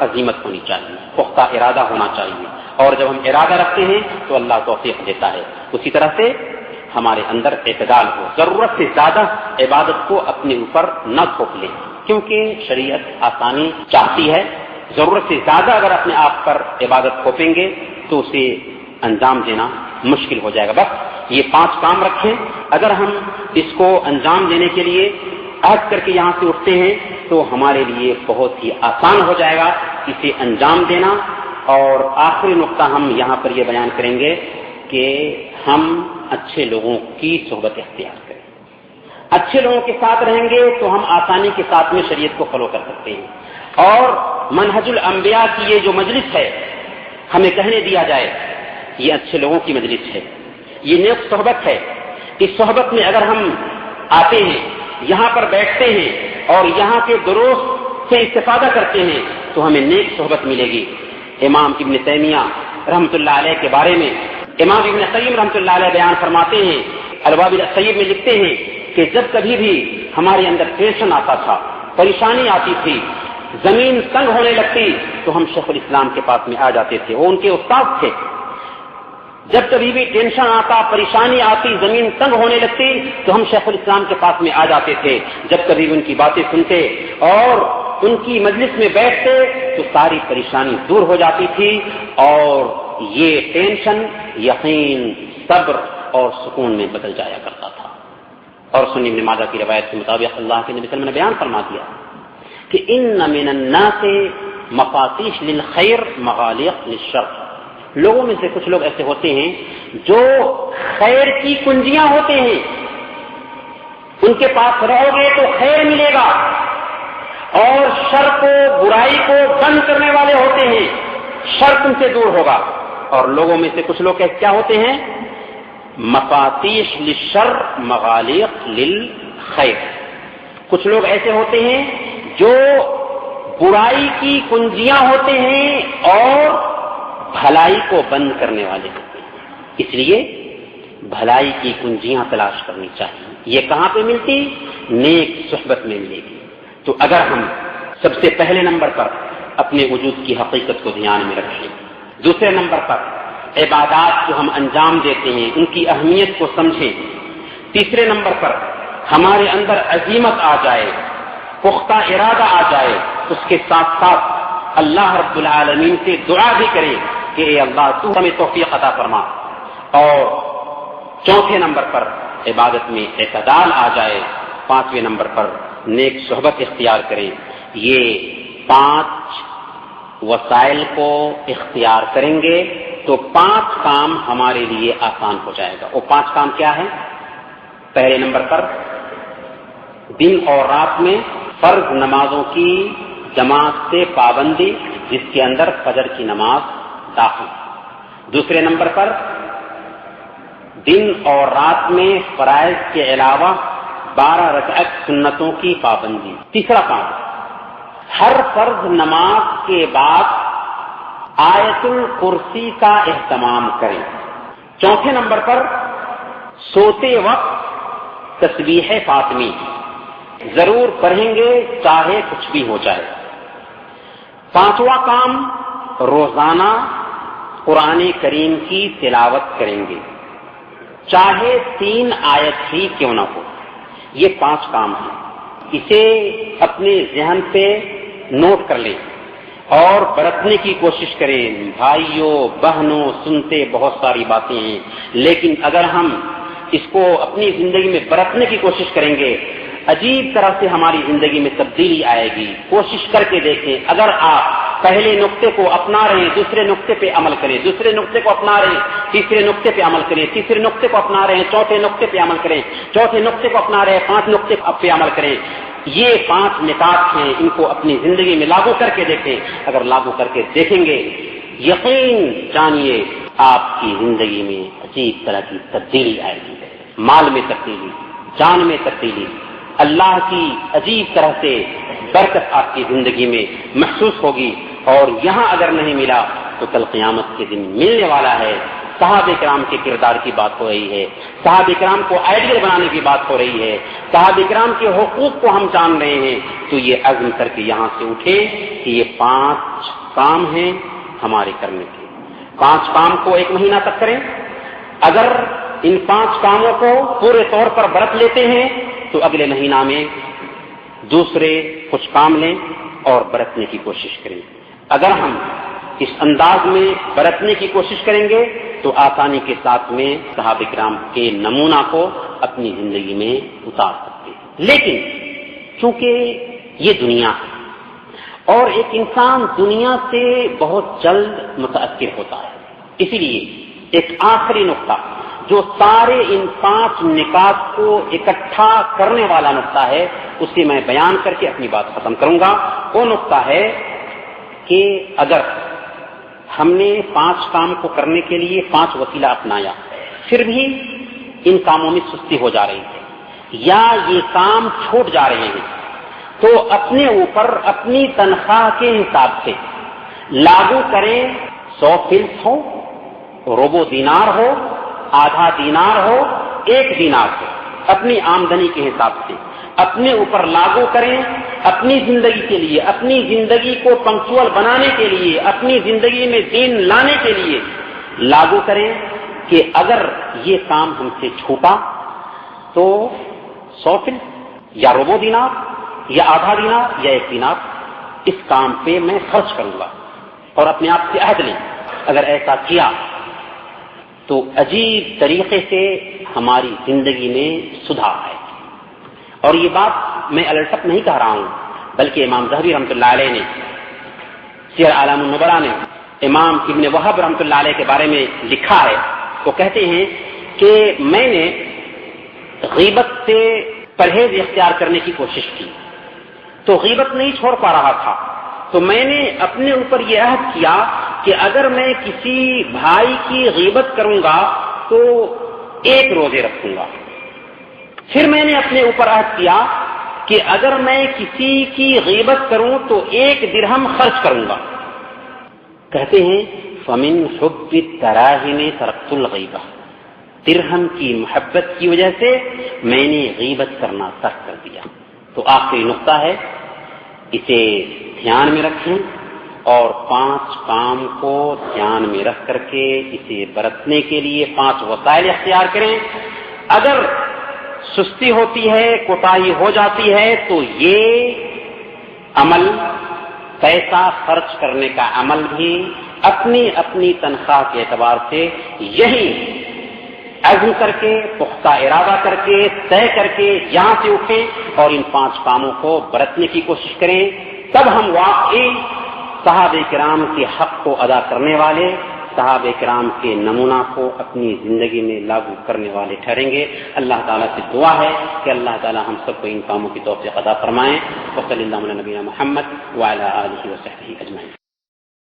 عزیمت ہونی چاہیے، پختہ ارادہ ہونا چاہیے، اور جب ہم ارادہ رکھتے ہیں تو اللہ توفیق دیتا ہے۔ اسی طرح سے ہمارے اندر اعتدال ہو، ضرورت سے زیادہ عبادت کو اپنے اوپر نہ تھوپ لیں، کیونکہ شریعت آسانی چاہتی ہے۔ ضرورت سے زیادہ اگر اپنے آپ پر عبادت تھوپیں گے تو اسے انجام دینا مشکل ہو جائے گا۔ بس یہ 5 کام رکھیں، اگر ہم اس کو انجام دینے کے لیے عہد کر کے یہاں سے اٹھتے ہیں تو ہمارے لیے بہت ہی آسان ہو جائے گا اسے انجام دینا۔ اور آخری نقطہ ہم یہاں پر یہ بیان کریں گے کہ ہم اچھے لوگوں کی صحبت اختیار کریں۔ اچھے لوگوں کے ساتھ رہیں گے تو ہم آسانی کے ساتھ میں شریعت کو فالو کر سکتے ہیں۔ اور منہج الانبیاء کی یہ جو مجلس ہے، ہمیں کہنے دیا جائے یہ اچھے لوگوں کی مجلس ہے، یہ نیک صحبت ہے۔ اس صحبت میں اگر ہم آتے ہیں، یہاں پر بیٹھتے ہیں اور یہاں کے دروس سے استفادہ کرتے ہیں تو ہمیں نیک صحبت ملے گی۔ امام ابن تیمیہ رحمۃ اللہ علیہ کے بارے میں امام ابن قیم رحمۃ اللہ علیہ بیان فرماتے ہیں، الوابل الطیب میں لکھتے ہیں کہ جب کبھی بھی ہمارے اندر ٹینشن آتا تھا، پریشانی آتی تھی، زمین تنگ ہونے لگتی تو ہم شیخ الاسلام کے پاس میں آ جاتے تھے، وہ ان کے استاد تھے۔ جب کبھی بھی ٹینشن آتا، پریشانی آتی، زمین تنگ ہونے لگتی تو ہم شیخ الاسلام کے پاس میں آ جاتے تھے۔ جب کبھی ان کی باتیں سنتے اور ان کی مجلس میں بیٹھتے تو ساری پریشانی دور ہو جاتی تھی، اور یہ ٹینشن یقین، صبر اور سکون میں بدل جایا کرتا تھا۔ اور سنی ابن ماجہ کی روایت کے مطابق اللہ کے نبی صلی اللہ علیہ وسلم نے بیان فرما دیا کہ ان من الناس مفاتیح للخیر مغالق للشر، لوگوں میں سے کچھ لوگ ایسے ہوتے ہیں جو خیر کی کنجیاں ہوتے ہیں، ان کے پاس رہو گے تو خیر ملے گا، اور شر کو، برائی کو بند کرنے والے ہوتے ہیں، شر تم سے دور ہوگا۔ اور لوگوں میں سے کچھ لوگ کیا ہوتے ہیں؟ مفاتیح للشر مغالق للخیر، کچھ لوگ ایسے ہوتے ہیں جو برائی کی کنجیاں ہوتے ہیں اور بھلائی کو بند کرنے والے ہوتے ہیں۔ اس لیے بھلائی کی کنجیاں تلاش کرنی چاہیے۔ یہ کہاں پہ ملتی؟ نیک صحبت میں ملے گی۔ تو اگر ہم سب سے پہلے نمبر پر اپنے وجود کی حقیقت کو دھیان میں رکھیں، دوسرے نمبر پر عبادات جو ہم انجام دیتے ہیں ان کی اہمیت کو سمجھیں، تیسرے نمبر پر ہمارے اندر عزیمت آ جائے، پختہ ارادہ آ جائے، اس کے ساتھ ساتھ اللہ رب العالمین سے دعا بھی کریں کہ اے اللہ تو ہمیں توفیق عطا فرما، اور چوتھے نمبر پر عبادت میں اعتدال آ جائے، پانچویں نمبر پر نیک صحبت اختیار کریں۔ یہ 5 وسائل کو اختیار کریں گے تو 5 کام ہمارے لیے آسان ہو جائے گا۔ وہ 5 کام کیا ہے؟ پہلے نمبر پر دن اور رات میں فرض نمازوں کی جماعت سے پابندی، جس کے اندر فجر کی نماز داخل۔ دوسرے نمبر پر دن اور رات میں فرائض کے علاوہ 12 رکعت سنتوں کی پابندی۔ تیسرا کام، ہر فرض نماز کے بعد آیت الکرسی کا اہتمام کریں۔ چوتھے نمبر پر سوتے وقت تسبیح فاطمی ضرور پڑھیں گے، چاہے کچھ بھی ہو جائے۔ پانچواں کام، روزانہ قرآن کریم کی تلاوت کریں گے، چاہے 3 آیت ہی کیوں نہ ہو۔ یہ 5 کام ہیں، اسے اپنے ذہن پہ نوٹ کر لیں اور برتنے کی کوشش کریں۔ بھائیوں بہنوں، سنتے بہت ساری باتیں ہیں، لیکن اگر ہم اس کو اپنی زندگی میں برتنے کی کوشش کریں گے، عجیب طرح سے ہماری زندگی میں تبدیلی آئے گی۔ کوشش کر کے دیکھیں، اگر آپ پہلے نقطے کو اپنا رہے ہیں، دوسرے نقطے پہ عمل کریں، دوسرے نقطے کو اپنا رہے ہیں، تیسرے نقطے پہ عمل کریں، تیسرے نقطے کو اپنا رہے ہیں، چوتھے نقطے پہ عمل کریں، چوتھے نقطے کو اپنا رہے ہیں، 5 نقطے پہ عمل کریں۔ یہ 5 نکات ہیں، ان کو اپنی زندگی میں لاگو کر کے دیکھیں۔ اگر لاگو کر کے دیکھیں گے، یقین جانیے آپ کی زندگی میں عجیب طرح کی تبدیلی آئے گی، مال میں تبدیلی، جان میں تبدیلی، اللہ کی عجیب طرح سے برکت آپ کی زندگی میں محسوس ہوگی۔ اور یہاں اگر نہیں ملا تو کل قیامت کے دن ملنے والا ہے۔ صحابہ کرام کے کردار کی بات ہو رہی ہے، صحابہ کرام کو آئیڈیل بنانے کی بات ہو رہی ہے، صحابہ کرام کے حقوق کو ہم جان رہے ہیں، تو یہ عزم کر کے یہاں سے اٹھے کہ یہ 5 کام ہیں ہمارے کرنے کے. 5 کام کو 1 مہینہ تک کریں. اگر ان 5 کاموں کو پورے طور پر برت لیتے ہیں تو اگلے مہینہ میں دوسرے کچھ کام لیں اور برتنے کی کوشش کریں. اگر ہم اس انداز میں برتنے کی کوشش کریں گے تو آسانی کے ساتھ میں صحابہ کرام کے نمونہ کو اپنی زندگی میں اتار سکتے ہیں. لیکن چونکہ یہ دنیا ہے اور ایک انسان دنیا سے بہت جلد متاثر ہوتا ہے، اسی لیے ایک آخری نقطہ جو سارے ان 5 نکات کو اکٹھا کرنے والا نقطہ ہے اسے میں بیان کر کے اپنی بات ختم کروں گا. وہ نقطہ ہے کہ اگر ہم نے 5 کام کو کرنے کے لیے 5 وسیلہ اپنایا، پھر بھی ان کاموں میں سستی ہو جا رہی ہے یا یہ کام چھوٹ جا رہے ہیں، تو اپنے اوپر اپنی تنخواہ کے حساب سے لاگو کریں. 100 فلس ہو، ربع دینار ہو، آدھا دینار ہو، 1 دینار ہو، اپنی آمدنی کے حساب سے اپنے اوپر لاگو کریں. اپنی زندگی کے لیے، اپنی زندگی کو پنکچوئل بنانے کے لیے، اپنی زندگی میں دین لانے کے لیے لاگو کریں کہ اگر یہ کام ہم سے چھوٹا تو 100 فلس یا ربع دینار یا آدھا دینار یا 1 دینار اس کام پہ میں خرچ کروں گا. اور اپنے آپ سے عہد لیں اگر ایسا کیا تو عجیب طریقے سے ہماری زندگی میں سدھار ہے. اور یہ بات میں الٹپ نہیں کہہ رہا ہوں، بلکہ امام ذہبی رحمۃ اللہ علیہ نے سیر اعلام النبلاء نے امام ابن وہب رحمۃ اللہ علیہ کے بارے میں لکھا ہے. وہ کہتے ہیں کہ میں نے غیبت سے پرہیز اختیار کرنے کی کوشش کی تو غیبت نہیں چھوڑ پا رہا تھا، تو میں نے اپنے اوپر یہ عہد کیا کہ اگر میں کسی بھائی کی غیبت کروں گا تو 1 روزے رکھوں گا. پھر میں نے اپنے اوپر عہد کیا کہ اگر میں کسی کی غیبت کروں تو 1 درہم خرچ کروں گا. کہتے ہیں فمن حب الدراہم ترکت الغیبہ، درہم کی محبت کی وجہ سے میں نے غیبت کرنا ترک کر دیا. تو آخری نقطہ ہے، اسے دھیان میں رکھیں اور 5 کام کو دھیان میں رکھ کر کے اسے برتنے کے لیے 5 وسائل اختیار کریں. اگر سستی ہوتی ہے، کوتاہی ہو جاتی ہے تو یہ عمل، پیسہ خرچ کرنے کا عمل بھی اپنی اپنی تنخواہ کے اعتبار سے یہی عزم کر کے، پختہ ارادہ کر کے، طے کر کے یہاں سے اٹھیں اور ان 5 کاموں کو برتنے کی کوشش کریں. تب ہم واقعی صحابہ کرام کے حق کو ادا کرنے والے، صحابہ کرام کے نمونہ کو اپنی زندگی میں لاگو کرنے والے ٹھہریں گے. اللہ تعالیٰ سے دعا ہے کہ اللہ تعالیٰ ہم سب کو ان کاموں کی توفیق عطا فرمائیں. وصلی اللہ علی نبینا محمد وعلی آلہ وصحبہ اجمعین.